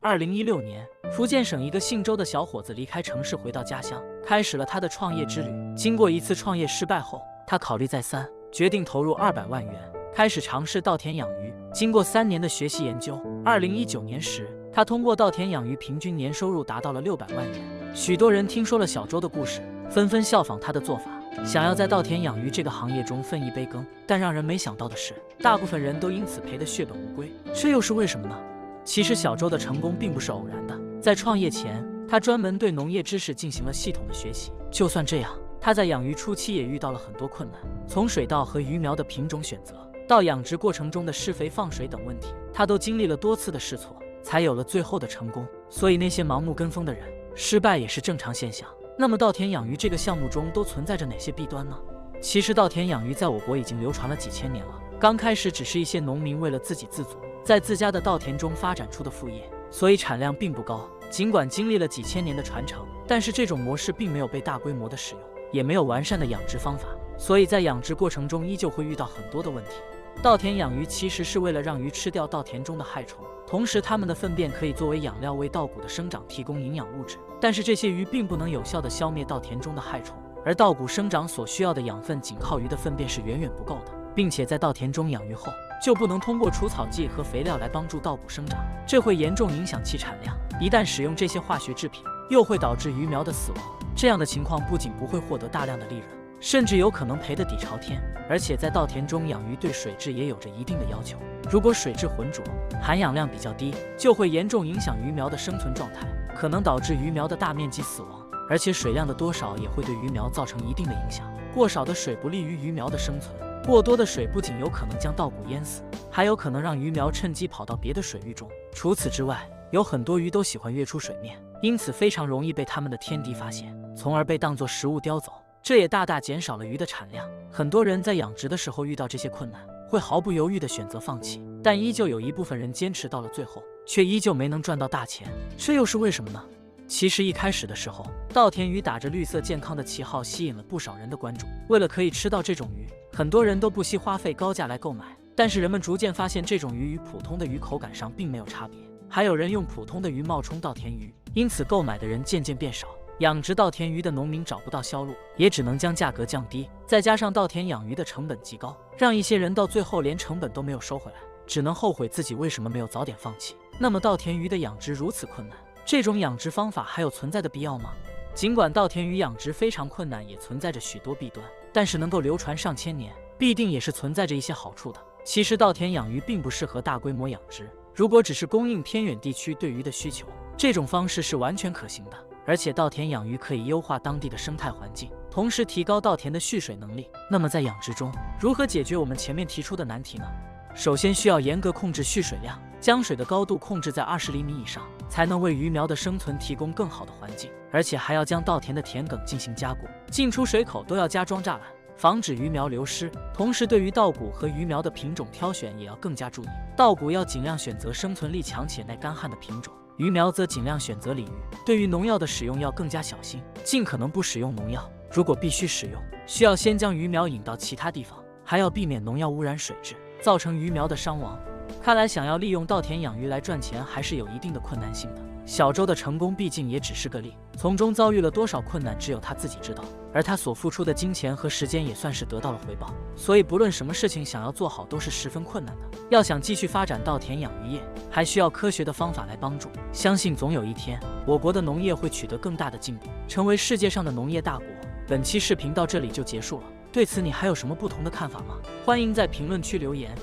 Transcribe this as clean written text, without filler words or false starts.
2016年，福建省一个姓周的小伙子离开城市回到家乡，开始了他的创业之旅。经过一次创业失败后，他考虑再三，决定投入200万元，开始尝试稻田养鱼。经过3年的学习研究，2019年时，他通过稻田养鱼平均年收入达到了600万元。许多人听说了小周的故事，纷纷效仿他的做法，想要在稻田养鱼这个行业中分一杯羹。但让人没想到的是，大部分人都因此赔得血本无归。这又是为什么呢？其实小周的成功并不是偶然的，在创业前，他专门对农业知识进行了系统的学习。就算这样，他在养鱼初期也遇到了很多困难，从水稻和鱼苗的品种选择，到养殖过程中的施肥放水等问题，他都经历了多次的试错，才有了最后的成功。所以那些盲目跟风的人，失败也是正常现象。那么稻田养鱼这个项目中都存在着哪些弊端呢？其实稻田养鱼在我国已经流传了几千年了，刚开始只是一些农民为了自给自足，在自家的稻田中发展出的副业，所以产量并不高。尽管经历了几千年的传承，但是这种模式并没有被大规模的使用，也没有完善的养殖方法，所以在养殖过程中依旧会遇到很多的问题。稻田养鱼其实是为了让鱼吃掉稻田中的害虫，同时它们的粪便可以作为养料，为稻谷的生长提供营养物质。但是这些鱼并不能有效地消灭稻田中的害虫，而稻谷生长所需要的养分仅靠鱼的粪便是远远不够的，并且在稻田中养鱼后，就不能通过除草剂和肥料来帮助稻谷生长，这会严重影响其产量。一旦使用这些化学制品，又会导致鱼苗的死亡。这样的情况不仅不会获得大量的利润，甚至有可能赔得底朝天。而且在稻田中养鱼对水质也有着一定的要求，如果水质浑浊，含氧量比较低，就会严重影响鱼苗的生存状态，可能导致鱼苗的大面积死亡。而且水量的多少也会对鱼苗造成一定的影响，过少的水不利于鱼苗的生存，过多的水不仅有可能将稻谷淹死，还有可能让鱼苗趁机跑到别的水域中。除此之外，有很多鱼都喜欢跃出水面，因此非常容易被它们的天敌发现，从而被当作食物叼走，这也大大减少了鱼的产量。很多人在养殖的时候遇到这些困难，会毫不犹豫地选择放弃，但依旧有一部分人坚持到了最后，却依旧没能赚到大钱。这又是为什么呢？其实一开始的时候，稻田鱼打着绿色健康的旗号吸引了不少人的关注，为了可以吃到这种鱼，很多人都不惜花费高价来购买。但是人们逐渐发现，这种鱼与普通的鱼口感上并没有差别，还有人用普通的鱼冒充稻田鱼，因此购买的人渐渐变少，养殖稻田鱼的农民找不到销路，也只能将价格降低。再加上稻田养鱼的成本极高，让一些人到最后连成本都没有收回来，只能后悔自己为什么没有早点放弃。那么稻田鱼的养殖如此困难，这种养殖方法还有存在的必要吗？尽管稻田鱼养殖非常困难，也存在着许多弊端，但是能够流传上千年，必定也是存在着一些好处的。其实稻田养鱼并不适合大规模养殖，如果只是供应偏远地区对鱼的需求，这种方式是完全可行的。而且稻田养鱼可以优化当地的生态环境，同时提高稻田的蓄水能力。那么在养殖中，如何解决我们前面提出的难题呢？首先需要严格控制蓄水量，将水的高度控制在20厘米以上，才能为鱼苗的生存提供更好的环境。而且还要将稻田的田埂进行加固，进出水口都要加装栅栏，防止鱼苗流失。同时对于稻谷和鱼苗的品种挑选也要更加注意，稻谷要尽量选择生存力强且耐干旱的品种，鱼苗则尽量选择鲤鱼。对于农药的使用要更加小心，尽可能不使用农药。如果必须使用，需要先将鱼苗引到其他地方，还要避免农药污染水质，造成鱼苗的伤亡。看来想要利用稻田养鱼来赚钱还是有一定的困难性的。小周的成功毕竟也只是个例，从中遭遇了多少困难只有他自己知道，而他所付出的金钱和时间也算是得到了回报。所以不论什么事情想要做好都是十分困难的。要想继续发展稻田养鱼业，还需要科学的方法来帮助。相信总有一天，我国的农业会取得更大的进步，成为世界上的农业大国。本期视频到这里就结束了，对此你还有什么不同的看法吗？欢迎在评论区留言。